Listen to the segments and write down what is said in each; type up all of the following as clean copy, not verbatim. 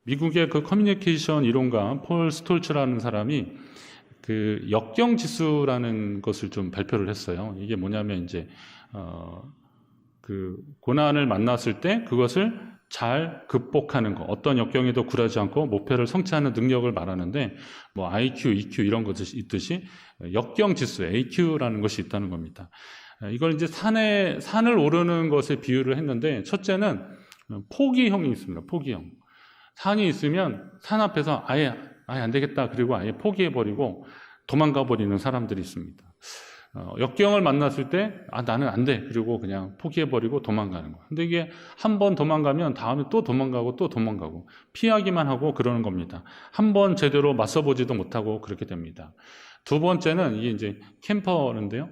미국의 그 커뮤니케이션 이론가 폴 스톨츠라는 사람이 그 역경 지수라는 것을 좀 발표를 했어요. 이게 뭐냐면 이제 그 고난을 만났을 때 그것을 잘 극복하는 것, 어떤 역경에도 굴하지 않고 목표를 성취하는 능력을 말하는데, 뭐 IQ, EQ 이런 것이 있듯이 역경 지수 AQ라는 것이 있다는 겁니다. 이걸 이제 산을 오르는 것에 비유를 했는데, 첫째는 포기형이 있습니다. 포기형. 산이 있으면 산 앞에서 아예 안 되겠다, 그리고 아예 포기해버리고 도망가 버리는 사람들이 있습니다. 역경을 만났을 때 나는 안 돼, 그리고 그냥 포기해버리고 도망가는 거예요. 근데 이게 한 번 도망가면 다음에 또 도망가고 또 도망가고 피하기만 하고 그러는 겁니다. 한 번 제대로 맞서보지도 못하고 그렇게 됩니다. 두 번째는 이게 이제 캠퍼인데요,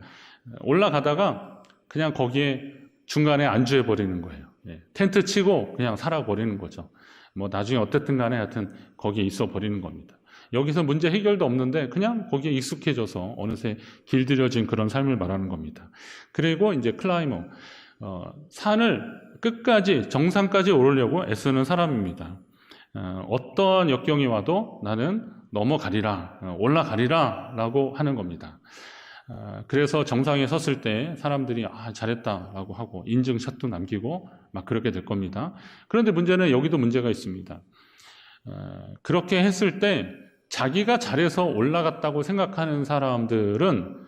올라가다가 그냥 거기에 중간에 안주해버리는 거예요. 텐트 치고 그냥 살아버리는 거죠. 뭐 나중에 어쨌든 간에 하여튼 거기에 있어 버리는 겁니다. 여기서 문제 해결도 없는데 그냥 거기에 익숙해져서 어느새 길들여진 그런 삶을 말하는 겁니다. 그리고 이제 클라이머, 산을 끝까지 정상까지 오르려고 애쓰는 사람입니다. 어떤 역경이 와도 나는 넘어가리라, 올라가리라 라고 하는 겁니다. 그래서 정상에 섰을 때 사람들이 잘했다 라고 하고 인증샷도 남기고 막 그렇게 될 겁니다. 그런데 문제는 여기도 문제가 있습니다. 그렇게 했을 때 자기가 잘해서 올라갔다고 생각하는 사람들은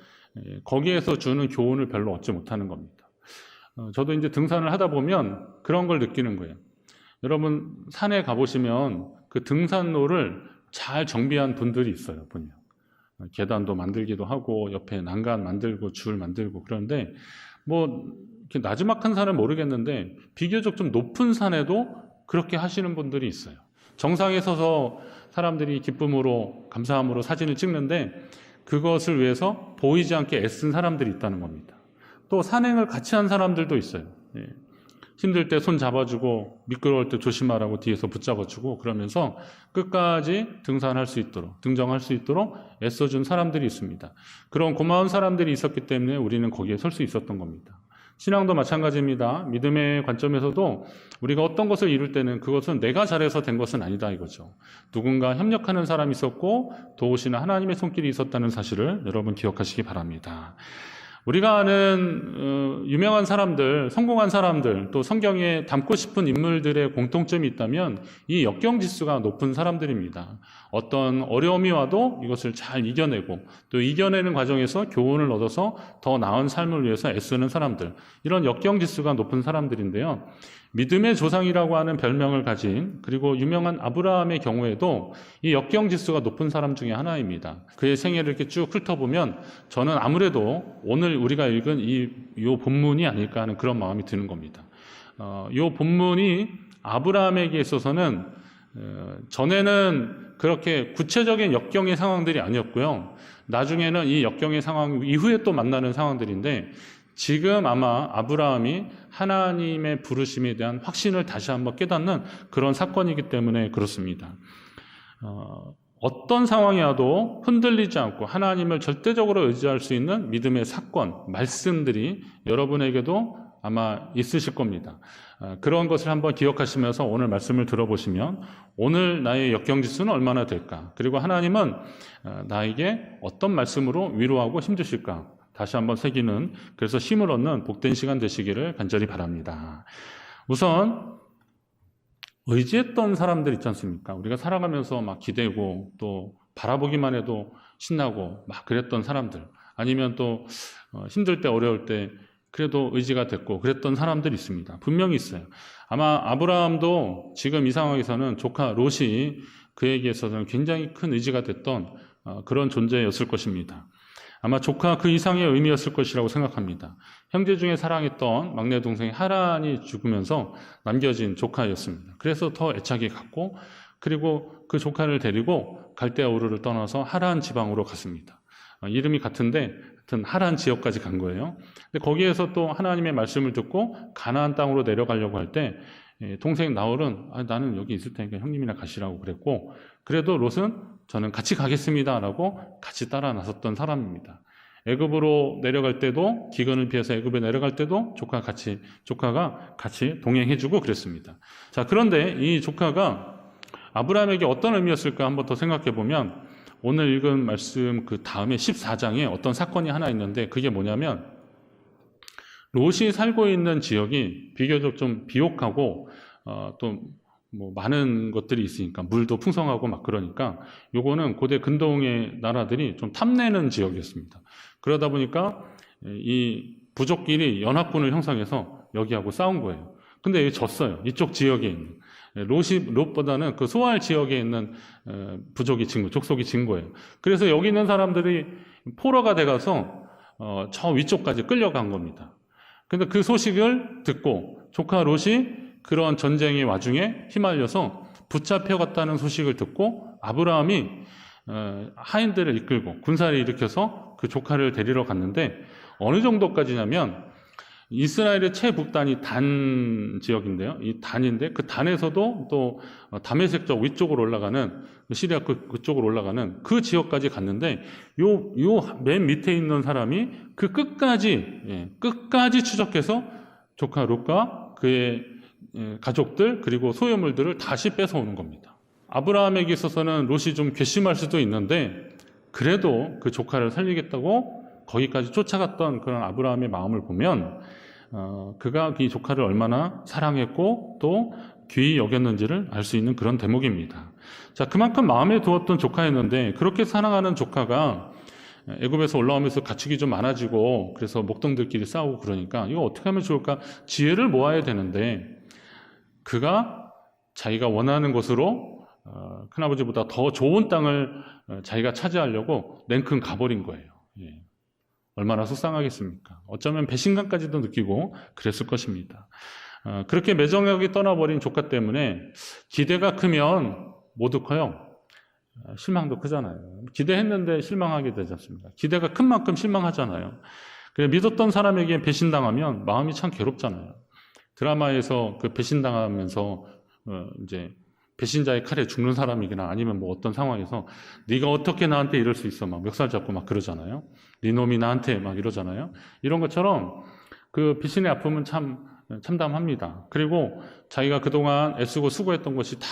거기에서 주는 교훈을 별로 얻지 못하는 겁니다. 저도 이제 등산을 하다 보면 그런 걸 느끼는 거예요. 여러분 산에 가보시면 그 등산로를 잘 정비한 분들이 있어요, 보면. 계단도 만들기도 하고 옆에 난간 만들고 줄 만들고. 그런데 뭐 이렇게 나지막한 산은 모르겠는데 비교적 좀 높은 산에도 그렇게 하시는 분들이 있어요. 정상에 서서 사람들이 기쁨으로 감사함으로 사진을 찍는데 그것을 위해서 보이지 않게 애쓴 사람들이 있다는 겁니다. 또 산행을 같이 한 사람들도 있어요. 힘들 때 손 잡아주고 미끄러울 때 조심하라고 뒤에서 붙잡아주고 그러면서 끝까지 등산할 수 있도록, 등정할 수 있도록 애써준 사람들이 있습니다. 그런 고마운 사람들이 있었기 때문에 우리는 거기에 설 수 있었던 겁니다. 신앙도 마찬가지입니다. 믿음의 관점에서도 우리가 어떤 것을 이룰 때는 그것은 내가 잘해서 된 것은 아니다 이거죠. 누군가 협력하는 사람이 있었고 도우시는 하나님의 손길이 있었다는 사실을 여러분 기억하시기 바랍니다. 우리가 아는 유명한 사람들, 성공한 사람들, 또 성경에 담고 싶은 인물들의 공통점이 있다면 이 역경지수가 높은 사람들입니다. 어떤 어려움이 와도 이것을 잘 이겨내고 또 이겨내는 과정에서 교훈을 얻어서 더 나은 삶을 위해서 애쓰는 사람들, 이런 역경지수가 높은 사람들인데요. 믿음의 조상이라고 하는 별명을 가진, 그리고 유명한 아브라함의 경우에도 이 역경지수가 높은 사람 중에 하나입니다. 그의 생애를 이렇게 쭉 훑어보면 저는 아무래도 오늘 우리가 읽은 이 본문이 아닐까 하는 그런 마음이 드는 겁니다. 이 본문이 아브라함에게 있어서는 전에는 그렇게 구체적인 역경의 상황들이 아니었고요. 나중에는 이 역경의 상황 이후에 또 만나는 상황들인데 지금 아마 아브라함이 하나님의 부르심에 대한 확신을 다시 한번 깨닫는 그런 사건이기 때문에 그렇습니다. 어떤 상황이 와도 흔들리지 않고 하나님을 절대적으로 의지할 수 있는 믿음의 사건, 말씀들이 여러분에게도 아마 있으실 겁니다. 그런 것을 한번 기억하시면서 오늘 말씀을 들어보시면 오늘 나의 역경지수는 얼마나 될까? 그리고 하나님은 나에게 어떤 말씀으로 위로하고 힘주실까? 다시 한번 새기는, 그래서 힘을 얻는 복된 시간 되시기를 간절히 바랍니다. 우선 의지했던 사람들 있지 않습니까? 우리가 살아가면서 막 기대고 또 바라보기만 해도 신나고 막 그랬던 사람들, 아니면 또 힘들 때 어려울 때 그래도 의지가 됐고 그랬던 사람들이 있습니다. 분명히 있어요. 아마 아브라함도 지금 이 상황에서는 조카 롯이 그에게 있어서는 굉장히 큰 의지가 됐던 그런 존재였을 것입니다. 아마 조카 그 이상의 의미였을 것이라고 생각합니다. 형제 중에 사랑했던 막내 동생 하란이 죽으면서 남겨진 조카였습니다. 그래서 더 애착이 갔고, 그리고 그 조카를 데리고 갈대아 우르를 떠나서 하란 지방으로 갔습니다. 이름이 같은데 하여튼 하란 지역까지 간 거예요. 근데 거기에서 또 하나님의 말씀을 듣고 가나안 땅으로 내려가려고 할 때 동생 나홀은 나는 여기 있을 테니까 형님이나 가시라고 그랬고, 그래도 롯은 저는 같이 가겠습니다 라고 같이 따라 나섰던 사람입니다. 애굽으로 내려갈 때도, 기근을 피해서 애굽에 내려갈 때도 조카가 같이 동행해주고 그랬습니다. 자, 그런데 이 조카가 아브라함에게 어떤 의미였을까 한번 더 생각해 보면 오늘 읽은 말씀 그 다음에 14장에 어떤 사건이 하나 있는데 그게 뭐냐면 롯이 살고 있는 지역이 비교적 좀 비옥하고 또 뭐 많은 것들이 있으니까 물도 풍성하고 막 그러니까 요거는 고대 근동의 나라들이 좀 탐내는 지역이었습니다. 그러다 보니까 이 부족끼리 연합군을 형성해서 여기하고 싸운 거예요. 근데 여기 졌어요. 이쪽 지역에 있는 롯보다는 그 소알 지역에 있는 부족이 진 거, 족속이 진 거예요. 그래서 여기 있는 사람들이 포로가 돼가서 저 위쪽까지 끌려간 겁니다. 근데 그 소식을 듣고 조카 롯이 그런 전쟁의 와중에 휘말려서 붙잡혀갔다는 소식을 듣고 아브라함이 하인들을 이끌고 군사를 일으켜서 그 조카를 데리러 갔는데 어느 정도까지냐면 이스라엘의 최북단이 단 지역인데요. 이 단인데 그 단에서도 또 다메섹 위쪽으로 올라가는 시리아 그쪽으로 올라가는 그 지역까지 갔는데 요 맨 밑에 있는 사람이 그 끝까지 추적해서 조카 롯과 그의 가족들 그리고 소유물들을 다시 뺏어오는 겁니다. 아브라함에게 있어서는 롯이 좀 괘씸할 수도 있는데 그래도 그 조카를 살리겠다고 거기까지 쫓아갔던 그런 아브라함의 마음을 보면 그가 이 조카를 얼마나 사랑했고 또 귀히 여겼는지를 알 수 있는 그런 대목입니다. 자, 그만큼 마음에 두었던 조카였는데 그렇게 사랑하는 조카가 애굽에서 올라오면서 가축이 좀 많아지고 그래서 목동들끼리 싸우고 그러니까 이거 어떻게 하면 좋을까? 지혜를 모아야 되는데 그가 자기가 원하는 곳으로 큰아버지보다 더 좋은 땅을 자기가 차지하려고 냉큼 가버린 거예요. 예. 얼마나 속상하겠습니까? 어쩌면 배신감까지도 느끼고 그랬을 것입니다. 그렇게 매정하게 떠나버린 조카 때문에 기대가 크면 모두 커요. 실망도 크잖아요. 기대했는데 실망하게 되지 않습니까? 기대가 큰 만큼 실망하잖아요. 그래, 믿었던 사람에게 배신당하면 마음이 참 괴롭잖아요. 드라마에서 그 배신당하면서 이제 배신자의 칼에 죽는 사람이거나 아니면 뭐 어떤 상황에서 네가 어떻게 나한테 이럴 수 있어 막 멱살 잡고 막 그러잖아요. 네 놈이 나한테 막 이러잖아요. 이런 것처럼 그 배신의 아픔은 참 참담합니다. 그리고 자기가 그동안 애쓰고 수고했던 것이 다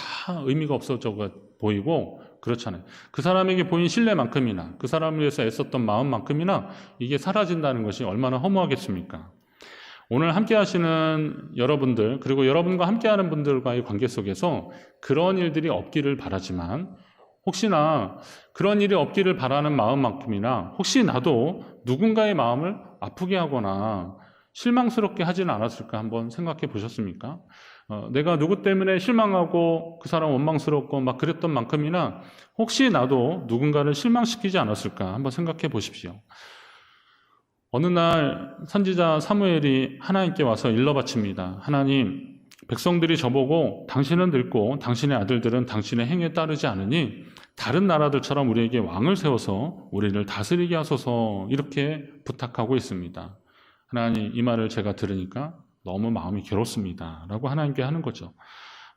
의미가 없어져 보이고 그렇잖아요. 그 사람에게 보인 신뢰만큼이나 그 사람을 위해서 애썼던 마음만큼이나 이게 사라진다는 것이 얼마나 허무하겠습니까? 오늘 함께 하시는 여러분들 그리고 여러분과 함께하는 분들과의 관계 속에서 그런 일들이 없기를 바라지만 혹시나 그런 일이 없기를 바라는 마음만큼이나 혹시 나도 누군가의 마음을 아프게 하거나 실망스럽게 하지는 않았을까 한번 생각해 보셨습니까? 내가 누구 때문에 실망하고 그 사람 원망스럽고 막 그랬던 만큼이나 혹시 나도 누군가를 실망시키지 않았을까 한번 생각해 보십시오. 어느 날 선지자 사무엘이 하나님께 와서 일러 바칩니다. 하나님, 백성들이 저보고 당신은 늙고 당신의 아들들은 당신의 행에 따르지 않으니 다른 나라들처럼 우리에게 왕을 세워서 우리를 다스리게 하소서 이렇게 부탁하고 있습니다. 하나님, 이 말을 제가 들으니까 너무 마음이 괴롭습니다. 라고 하나님께 하는 거죠.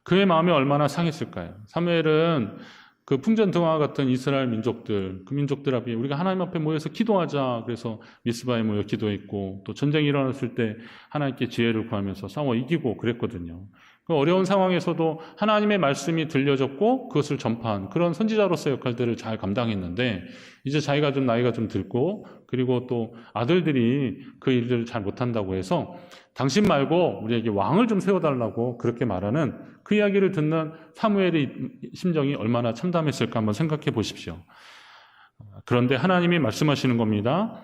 그의 마음이 얼마나 상했을까요? 사무엘은 그 풍전등화와 같은 이스라엘 민족들, 그 민족들 앞에 우리가 하나님 앞에 모여서 기도하자. 그래서 미스바에 모여 기도했고 또 전쟁이 일어났을 때 하나님께 지혜를 구하면서 싸워 이기고 그랬거든요. 그 어려운 상황에서도 하나님의 말씀이 들려졌고 그것을 전파한 그런 선지자로서의 역할들을 잘 감당했는데 이제 자기가 좀 나이가 좀 들고 그리고 또 아들들이 그 일들을 잘 못한다고 해서 당신 말고 우리에게 왕을 좀 세워달라고 그렇게 말하는 그 이야기를 듣는 사무엘의 심정이 얼마나 참담했을까 한번 생각해 보십시오. 그런데 하나님이 말씀하시는 겁니다.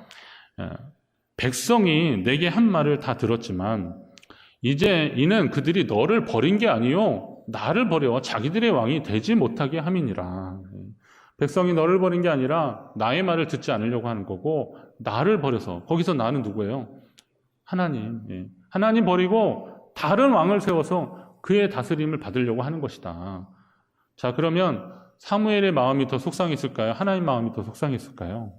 백성이 내게 한 말을 다 들었지만 이제 이는 그들이 너를 버린 게 아니요 나를 버려 자기들의 왕이 되지 못하게 함이니라. 백성이 너를 버린 게 아니라 나의 말을 듣지 않으려고 하는 거고 나를 버려서 거기서 나는 누구예요? 하나님. 하나님 버리고 다른 왕을 세워서 그의 다스림을 받으려고 하는 것이다. 자, 그러면 사무엘의 마음이 더 속상했을까요? 하나님 마음이 더 속상했을까요?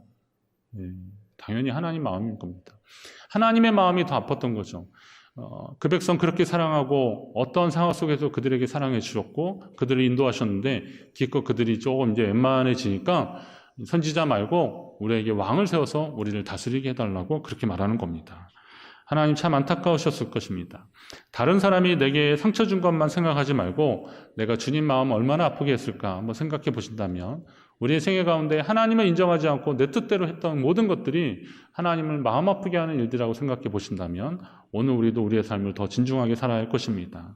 당연히 하나님 마음인 겁니다. 하나님의 마음이 더 아팠던 거죠. 그 백성 그렇게 사랑하고 어떤 상황 속에서 그들에게 사랑해 주셨고 그들을 인도하셨는데 기껏 그들이 조금 이제 웬만해지니까 선지자 말고 우리에게 왕을 세워서 우리를 다스리게 해달라고 그렇게 말하는 겁니다. 하나님 참 안타까우셨을 것입니다. 다른 사람이 내게 상처 준 것만 생각하지 말고 내가 주님 마음 얼마나 아프게 했을까 한번 생각해 보신다면 우리의 생애 가운데 하나님을 인정하지 않고 내 뜻대로 했던 모든 것들이 하나님을 마음 아프게 하는 일들이라고 생각해 보신다면 오늘 우리도 우리의 삶을 더 진중하게 살아야 할 것입니다.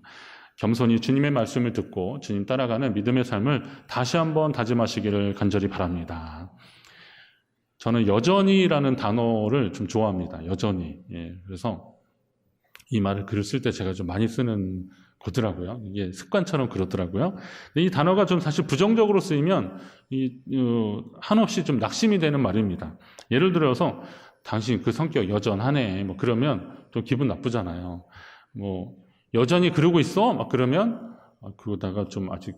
겸손히 주님의 말씀을 듣고 주님 따라가는 믿음의 삶을 다시 한번 다짐하시기를 간절히 바랍니다. 저는 여전히라는 단어를 좀 좋아합니다. 여전히. 그래서 이 말을 글을 쓸 때 제가 좀 많이 쓰는 거더라고요. 이게 습관처럼 그렇더라고요. 근데 이 단어가 좀 사실 부정적으로 쓰이면 한없이 좀 낙심이 되는 말입니다. 예를 들어서 당신 그 성격 여전하네. 뭐 그러면 좀 기분 나쁘잖아요. 뭐 여전히 그러고 있어? 막 그러면 그러다가 좀 아직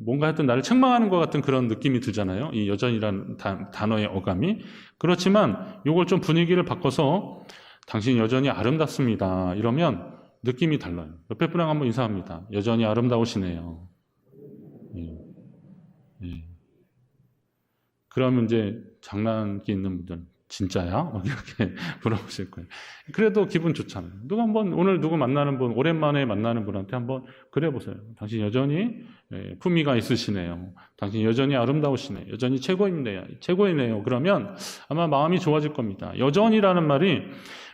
뭔가 하여튼 나를 책망하는 것 같은 그런 느낌이 들잖아요. 이 여전이라는 단어의 어감이. 그렇지만 이걸 좀 분위기를 바꿔서 당신 여전히 아름답습니다. 이러면 느낌이 달라요. 옆에 분랑 한번 인사합니다. 여전히 아름다우시네요. 예. 그러면 이제 장난기 있는 분들은 진짜야? 이렇게 물어보실 거예요. 그래도 기분 좋잖아요. 오늘 누구 만나는 분, 오랜만에 만나는 분한테 한번 그래보세요. 당신 여전히 품위가 있으시네요. 당신 여전히 아름다우시네요. 여전히 최고이네요. 그러면 아마 마음이 좋아질 겁니다. 여전히라는 말이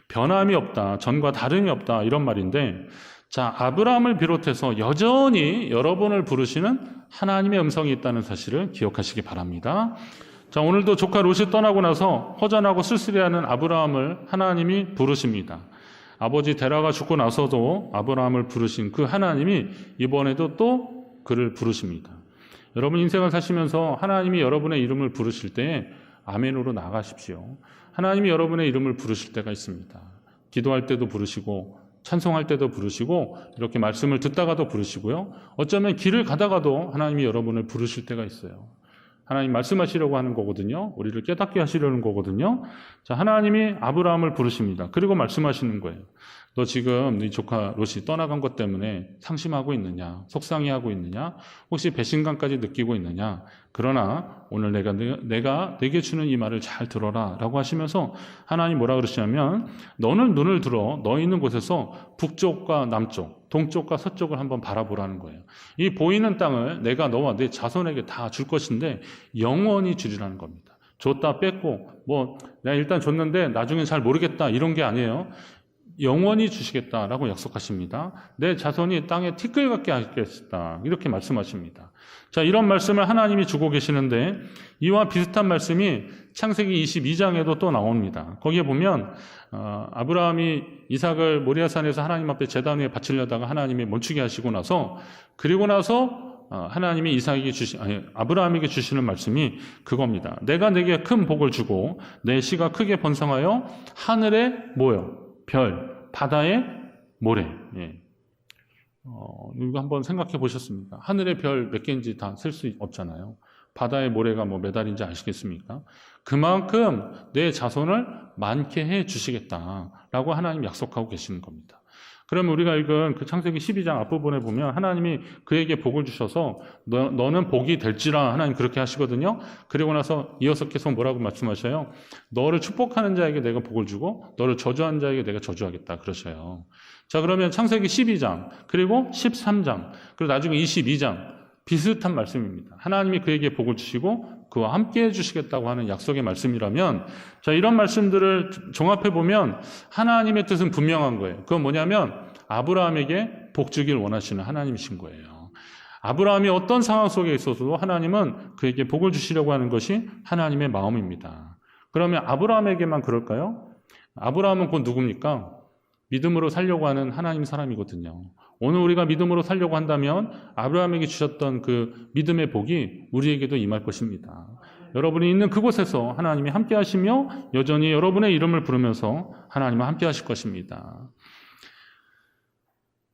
변함이 없다, 전과 다름이 없다 이런 말인데 자, 아브라함을 비롯해서 여전히 여러분을 부르시는 하나님의 음성이 있다는 사실을 기억하시기 바랍니다. 자, 오늘도 조카 롯이 떠나고 나서 허전하고 쓸쓸해하는 아브라함을 하나님이 부르십니다. 아버지 데라가 죽고 나서도 아브라함을 부르신 그 하나님이 이번에도 또 그를 부르십니다. 여러분 인생을 사시면서 하나님이 여러분의 이름을 부르실 때 아멘으로 나가십시오. 하나님이 여러분의 이름을 부르실 때가 있습니다. 기도할 때도 부르시고 찬송할 때도 부르시고 이렇게 말씀을 듣다가도 부르시고요. 어쩌면 길을 가다가도 하나님이 여러분을 부르실 때가 있어요. 하나님 말씀하시려고 하는 거거든요. 우리를 깨닫게 하시려는 거거든요. 자, 하나님이 아브라함을 부르십니다. 그리고 말씀하시는 거예요. 너 지금 네 조카 롯이 떠나간 것 때문에 상심하고 있느냐? 속상해하고 있느냐? 혹시 배신감까지 느끼고 있느냐? 그러나 오늘 내가 내게 주는 이 말을 잘 들어라 라고 하시면서 하나님 뭐라 그러시냐면 너는 눈을 들어 너 있는 곳에서 북쪽과 남쪽, 동쪽과 서쪽을 한번 바라보라는 거예요. 이 보이는 땅을 내가 너와 내 자손에게 다 줄 것인데 영원히 주리라는 겁니다. 줬다 뺐고 내가 일단 줬는데 나중엔 잘 모르겠다 이런 게 아니에요. 영원히 주시겠다라고 약속하십니다. 내 자손이 땅에 티끌 같게 하겠다 이렇게 말씀하십니다. 자, 이런 말씀을 하나님이 주고 계시는데 이와 비슷한 말씀이 창세기 22장에도 또 나옵니다. 거기에 보면 아브라함이 이삭을 모리아산에서 하나님 앞에 제단 위에 바치려다가 하나님이 멈추게 하시고 나서 그리고 나서 하나님이 아브라함에게 주시는 말씀이 그겁니다. 내가 내게 큰 복을 주고 내 씨가 크게 번성하여 하늘에 별, 바다의 모래. 이거 한번 생각해 보셨습니까? 하늘의 별 몇 개인지 다 셀 수 없잖아요. 바다의 모래가 몇 알인지 아시겠습니까? 그만큼 내 자손을 많게 해 주시겠다라고 하나님 약속하고 계시는 겁니다. 그러면 우리가 읽은 그 창세기 12장 앞부분에 보면 하나님이 그에게 복을 주셔서 너는 복이 될지라 하나님 그렇게 하시거든요. 그리고 나서 이어서 계속 뭐라고 말씀하셔요? 너를 축복하는 자에게 내가 복을 주고 너를 저주하는 자에게 내가 저주하겠다 그러셔요. 자, 그러면 창세기 12장 그리고 13장 그리고 나중에 22장 비슷한 말씀입니다. 하나님이 그에게 복을 주시고 그와 함께 해주시겠다고 하는 약속의 말씀이라면 자, 이런 말씀들을 종합해 보면 하나님의 뜻은 분명한 거예요. 그건 뭐냐면 아브라함에게 복 주길 원하시는 하나님이신 거예요. 아브라함이 어떤 상황 속에 있어서도 하나님은 그에게 복을 주시려고 하는 것이 하나님의 마음입니다. 그러면 아브라함에게만 그럴까요? 아브라함은 곧 누굽니까? 믿음으로 살려고 하는 하나님 사람이거든요. 오늘 우리가 믿음으로 살려고 한다면 아브라함에게 주셨던 그 믿음의 복이 우리에게도 임할 것입니다. 여러분이 있는 그곳에서 하나님이 함께 하시며 여전히 여러분의 이름을 부르면서 하나님과 함께 하실 것입니다.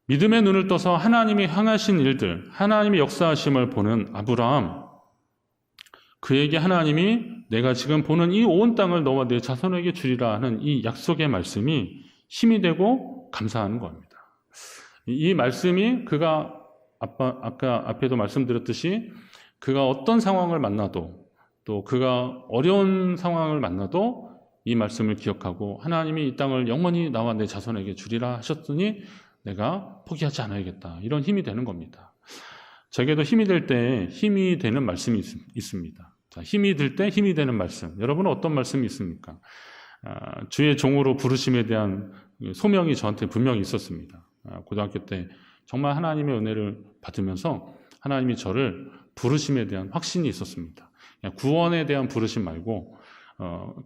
믿음의 눈을 떠서 하나님이 행하신 일들, 하나님의 역사하심을 보는 아브라함, 그에게 하나님이 내가 지금 보는 이 온 땅을 너와 내 자손에게 주리라 하는 이 약속의 말씀이 힘이 되고 감사하는 겁니다. 이 말씀이 그가 아까 앞에도 말씀드렸듯이 그가 어떤 상황을 만나도 또 그가 어려운 상황을 만나도 이 말씀을 기억하고 하나님이 이 땅을 영원히 나와 내 자손에게 주리라 하셨으니 내가 포기하지 않아야겠다. 이런 힘이 되는 겁니다. 저에게도 힘이 될 때 힘이 되는 말씀이 있습니다. 자, 힘이 들 때 힘이 되는 말씀. 여러분은 어떤 말씀이 있습니까? 주의 종으로 부르심에 대한 소명이 저한테 분명히 있었습니다. 고등학교 때 정말 하나님의 은혜를 받으면서 하나님이 저를 부르심에 대한 확신이 있었습니다. 그냥 구원에 대한 부르심 말고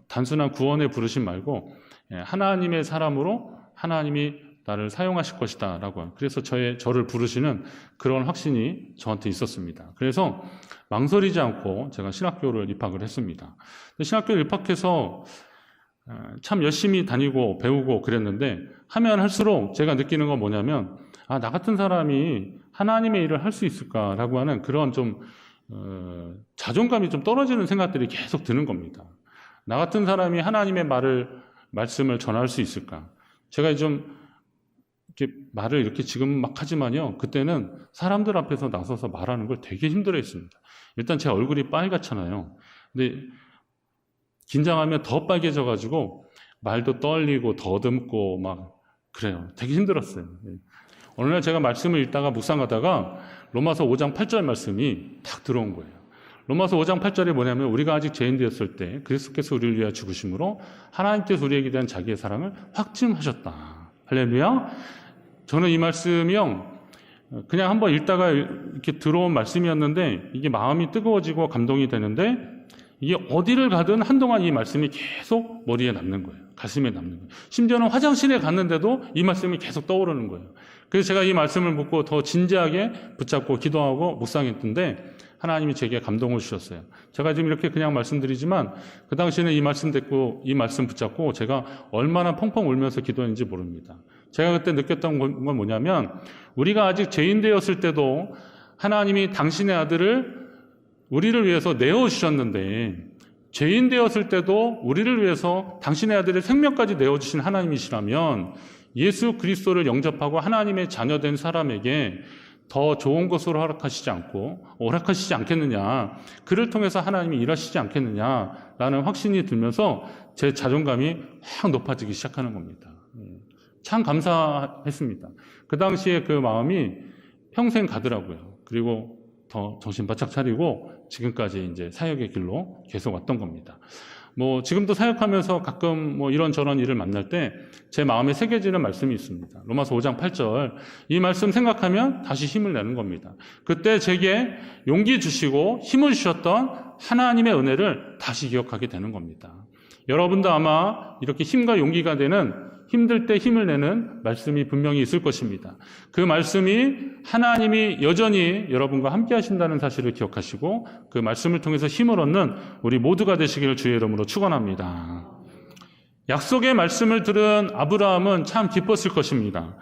단순한 구원의 부르심 말고 하나님의 사람으로 하나님이 나를 사용하실 것이다 라고, 그래서 저를 부르시는 그런 확신이 저한테 있었습니다. 그래서 망설이지 않고 제가 신학교를 입학을 했습니다. 신학교를 입학해서 참 열심히 다니고 배우고 그랬는데 하면 할수록 제가 느끼는 건 뭐냐면 나 같은 사람이 하나님의 일을 할 수 있을까라고 하는 그런 좀 자존감이 좀 떨어지는 생각들이 계속 드는 겁니다. 나 같은 사람이 하나님의 말씀을 전할 수 있을까? 제가 좀 이렇게 말을 이렇게 지금 막 하지만요, 그때는 사람들 앞에서 나서서 말하는 걸 되게 힘들어 했습니다. 일단 제 얼굴이 빨갛잖아요. 근데 긴장하면 더 빨개져가지고 말도 떨리고 더듬고 막 그래요. 되게 힘들었어요. 어느 날 제가 말씀을 읽다가 묵상하다가 로마서 5장 8절 말씀이 탁 들어온 거예요. 로마서 5장 8절이 뭐냐면 우리가 아직 죄인 되었을 때 그리스도께서 우리를 위하여 죽으심으로 하나님께서 우리에게 대한 자기의 사랑을 확증하셨다. 할렐루야. 저는 이 말씀이요, 그냥 한번 읽다가 이렇게 들어온 말씀이었는데 이게 마음이 뜨거워지고 감동이 되는데 이게 어디를 가든 한동안 이 말씀이 계속 머리에 남는 거예요. 가슴에 남는 거예요. 심지어는 화장실에 갔는데도 이 말씀이 계속 떠오르는 거예요. 그래서 제가 이 말씀을 묻고 더 진지하게 붙잡고 기도하고 묵상했던데 하나님이 제게 감동을 주셨어요. 제가 지금 이렇게 그냥 말씀드리지만 그 당시에는 이 말씀 듣고 이 말씀 붙잡고 제가 얼마나 펑펑 울면서 기도했는지 모릅니다. 제가 그때 느꼈던 건 뭐냐면 우리가 아직 죄인 되었을 때도 하나님이 당신의 아들을 우리를 위해서 내어주셨는데 죄인 되었을 때도 우리를 위해서 당신의 아들의 생명까지 내어주신 하나님이시라면 예수 그리스도를 영접하고 하나님의 자녀된 사람에게 더 좋은 것으로 허락하시지 않겠느냐, 그를 통해서 하나님이 일하시지 않겠느냐라는 확신이 들면서 제 자존감이 확 높아지기 시작하는 겁니다. 참 감사했습니다. 그 당시에 그 마음이 평생 가더라고요. 그리고 더 정신 바짝 차리고 지금까지 이제 사역의 길로 계속 왔던 겁니다. 지금도 사역하면서 가끔 이런저런 일을 만날 때 제 마음에 새겨지는 말씀이 있습니다. 로마서 5장 8절. 이 말씀 생각하면 다시 힘을 내는 겁니다. 그때 제게 용기 주시고 힘을 주셨던 하나님의 은혜를 다시 기억하게 되는 겁니다. 여러분도 아마 이렇게 힘과 용기가 되는, 힘들 때 힘을 내는 말씀이 분명히 있을 것입니다. 그 말씀이 하나님이 여전히 여러분과 함께 하신다는 사실을 기억하시고 그 말씀을 통해서 힘을 얻는 우리 모두가 되시기를 주의 이름으로 축원합니다. 약속의 말씀을 들은 아브라함은 참 기뻤을 것입니다.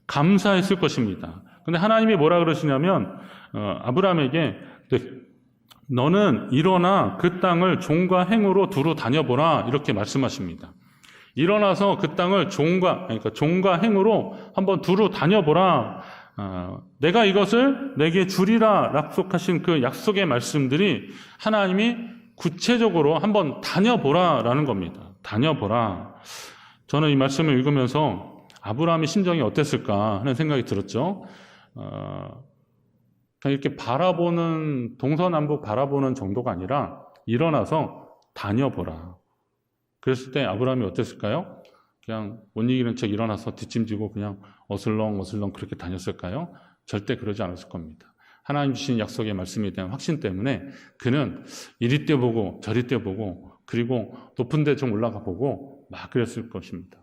감사했을 것입니다. 그런데 하나님이 뭐라 그러시냐면 아브라함에게 너는 일어나 그 땅을 종과 행으로 두루 다녀보라 이렇게 말씀하십니다. 일어나서 그 땅을 종과 행으로 한번 두루 다녀보라. 내가 이것을 내게 주리라 약속하신 그 약속의 말씀들이 하나님이 구체적으로 한번 다녀보라라는 겁니다. 다녀보라. 저는 이 말씀을 읽으면서 아브라함의 심정이 어땠을까 하는 생각이 들었죠. 이렇게 동서남북 바라보는 정도가 아니라 일어나서 다녀보라. 그랬을 때 아브라함이 어땠을까요? 그냥 못 이기는 척 일어나서 뒷짐지고 그냥 어슬렁 그렇게 다녔을까요? 절대 그러지 않았을 겁니다. 하나님 주신 약속의 말씀에 대한 확신 때문에 그는 이리 뛰어보고 저리 뛰어보고 그리고 높은 데 좀 올라가 보고 막 그랬을 것입니다.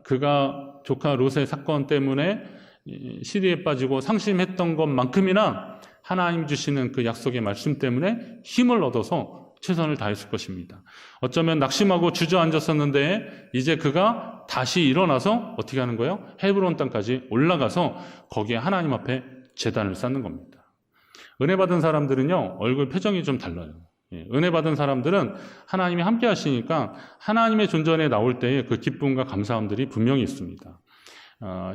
그가 조카 롯의 사건 때문에 시리에 빠지고 상심했던 것만큼이나 하나님 주시는 그 약속의 말씀 때문에 힘을 얻어서 최선을 다했을 것입니다. 어쩌면 낙심하고 주저앉았었는데 이제 그가 다시 일어나서 어떻게 하는 거예요? 헤브론 땅까지 올라가서 거기에 하나님 앞에 제단을 쌓는 겁니다. 은혜 받은 사람들은요, 얼굴 표정이 좀 달라요. 은혜 받은 사람들은 하나님이 함께 하시니까 하나님의 존전에 나올 때의 그 기쁨과 감사함들이 분명히 있습니다.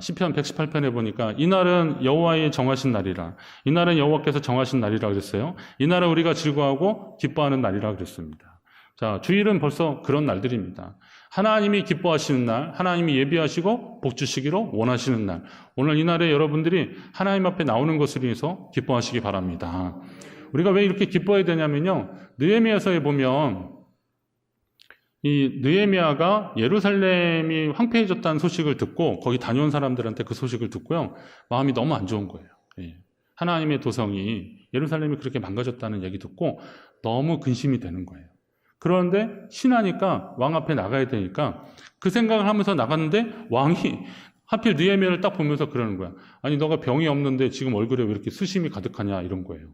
시편 118편에 보니까 이날은 여호와의 정하신 날이라, 이날은 여호와께서 정하신 날이라 그랬어요. 이날은 우리가 즐거워하고 기뻐하는 날이라 그랬습니다. 자, 주일은 벌써 그런 날들입니다. 하나님이 기뻐하시는 날, 하나님이 예비하시고 복 주시기로 원하시는 날. 오늘 이 날에 여러분들이 하나님 앞에 나오는 것을 위해서 기뻐하시기 바랍니다. 우리가 왜 이렇게 기뻐해야 되냐면요. 느헤미야서에 보면 이 느헤미야가 예루살렘이 황폐해졌다는 소식을 듣고 거기 다녀온 사람들한테 그 소식을 듣고요. 마음이 너무 안 좋은 거예요. 예. 하나님의 도성이 예루살렘이 그렇게 망가졌다는 얘기 듣고 너무 근심이 되는 거예요. 그런데 신하니까 왕 앞에 나가야 되니까 그 생각을 하면서 나갔는데 왕이 하필 느헤미야를 딱 보면서 그러는 거야. 아니 너가 병이 없는데 지금 얼굴에 왜 이렇게 수심이 가득하냐 이런 거예요.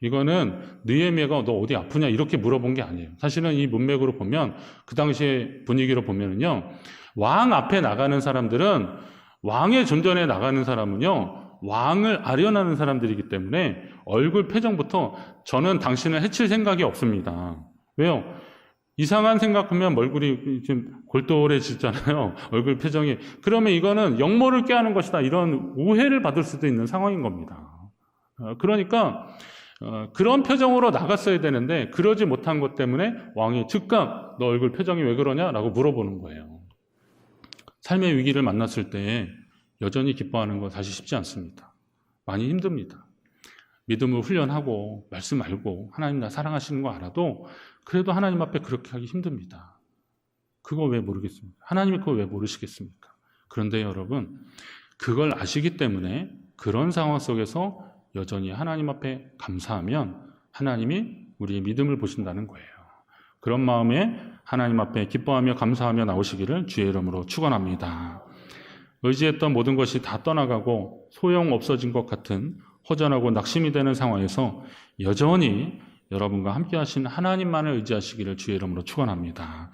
이거는 느헤미야가 너 어디 아프냐 이렇게 물어본 게 아니에요. 사실은 이 문맥으로 보면 그 당시의 분위기로 보면은요. 왕 앞에 나가는 사람들은 왕의 존전에 나가는 사람은요. 왕을 아련하는 사람들이기 때문에 얼굴 표정부터 저는 당신을 해칠 생각이 없습니다. 왜요? 이상한 생각하면 얼굴이 좀 골똘해지잖아요. 얼굴 표정이. 그러면 이거는 역모를 꾀하는 것이다. 이런 오해를 받을 수도 있는 상황인 겁니다. 그러니까 그런 표정으로 나갔어야 되는데 그러지 못한 것 때문에 왕이 즉각 너 얼굴 표정이 왜 그러냐? 라고 물어보는 거예요. 삶의 위기를 만났을 때 여전히 기뻐하는 건 사실 쉽지 않습니다. 많이 힘듭니다. 믿음을 훈련하고 말씀 알고 하나님 나 사랑하시는 거 알아도 그래도 하나님 앞에 그렇게 하기 힘듭니다. 그거 왜 모르겠습니까? 하나님이 그거 왜 모르시겠습니까? 그런데 여러분 그걸 아시기 때문에 그런 상황 속에서 여전히 하나님 앞에 감사하면 하나님이 우리의 믿음을 보신다는 거예요. 그런 마음에 하나님 앞에 기뻐하며 감사하며 나오시기를 주의 이름으로 축원합니다. 의지했던 모든 것이 다 떠나가고 소용없어진 것 같은 허전하고 낙심이 되는 상황에서 여전히 여러분과 함께 하신 하나님만을 의지하시기를 주의 이름으로 축원합니다.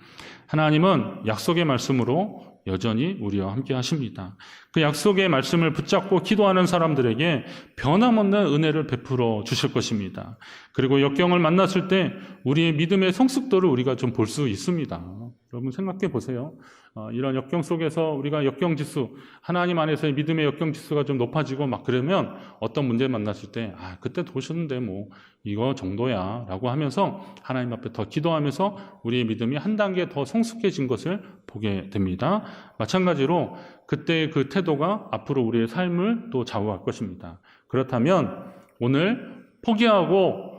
하나님은 약속의 말씀으로 여전히 우리와 함께 하십니다. 그 약속의 말씀을 붙잡고 기도하는 사람들에게 변함없는 은혜를 베풀어 주실 것입니다. 그리고 역경을 만났을 때 우리의 믿음의 성숙도를 우리가 좀 볼 수 있습니다. 여러분 생각해 보세요. 이런 역경 속에서 우리가 역경지수, 하나님 안에서의 믿음의 역경지수가 좀 높아지고 막 그러면 어떤 문제 만났을 때 그때 도셨는데 뭐 이거 정도야 라고 하면서 하나님 앞에 더 기도하면서 우리의 믿음이 한 단계 더 성숙해진 것을 보게 됩니다. 마찬가지로 그때의 그 태도가 앞으로 우리의 삶을 또 좌우할 것입니다. 그렇다면 오늘 포기하고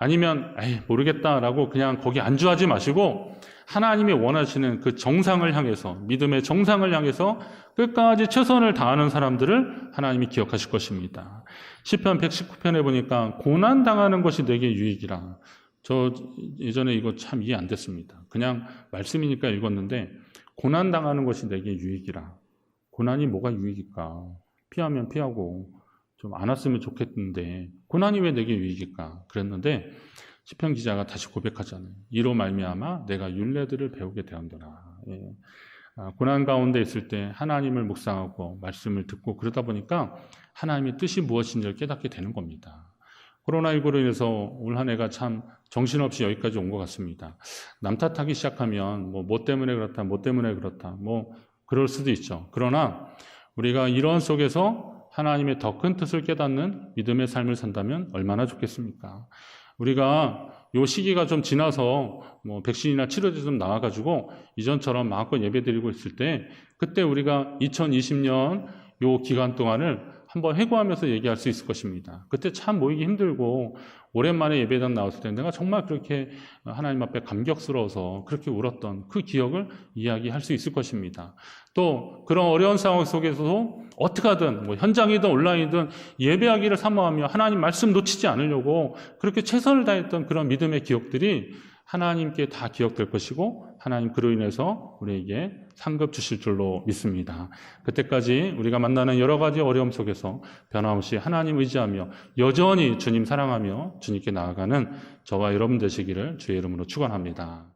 아니면 모르겠다라고 그냥 거기 안주하지 마시고 하나님이 원하시는 그 정상을 향해서 믿음의 정상을 향해서 끝까지 최선을 다하는 사람들을 하나님이 기억하실 것입니다. 시편 119편에 보니까 고난당하는 것이 내게 유익이라. 저 예전에 이거 참 이해 안 됐습니다. 그냥 말씀이니까 읽었는데 고난당하는 것이 내게 유익이라. 고난이 뭐가 유익일까? 피하면 피하고 좀 안 왔으면 좋겠는데 고난이 왜 내게 유익일까? 그랬는데 시편 기자가 다시 고백하잖아요. 이로 말미암아 내가 율례들을 배우게 되었더라. 예. 고난 가운데 있을 때 하나님을 묵상하고 말씀을 듣고 그러다 보니까 하나님의 뜻이 무엇인지를 깨닫게 되는 겁니다. 코로나19로 인해서 올 한 해가 참 정신없이 여기까지 온 것 같습니다. 남 탓하기 시작하면 뭐 때문에 그렇다, 뭐 때문에 그렇다, 뭐 그럴 수도 있죠. 그러나 우리가 이런 속에서 하나님의 더 큰 뜻을 깨닫는 믿음의 삶을 산다면 얼마나 좋겠습니까? 우리가 요 시기가 좀 지나서 뭐 백신이나 치료제 좀 나와가지고 이전처럼 마음껏 예배드리고 있을 때 그때 우리가 2020년 요 기간 동안을 한번 회고하면서 얘기할 수 있을 것입니다. 그때 참 모이기 힘들고 오랜만에 예배당 나왔을 때 내가 정말 그렇게 하나님 앞에 감격스러워서 그렇게 울었던 그 기억을 이야기할 수 있을 것입니다. 또 그런 어려운 상황 속에서도 어떻게 하든 뭐 현장이든 온라인이든 예배하기를 사모하며 하나님 말씀 놓치지 않으려고 그렇게 최선을 다했던 그런 믿음의 기억들이 하나님께 다 기억될 것이고 하나님 그로 인해서 우리에게 상급 주실 줄로 믿습니다. 그때까지 우리가 만나는 여러 가지 어려움 속에서 변함없이 하나님 의지하며 여전히 주님 사랑하며 주님께 나아가는 저와 여러분 되시기를 주의 이름으로 축원합니다.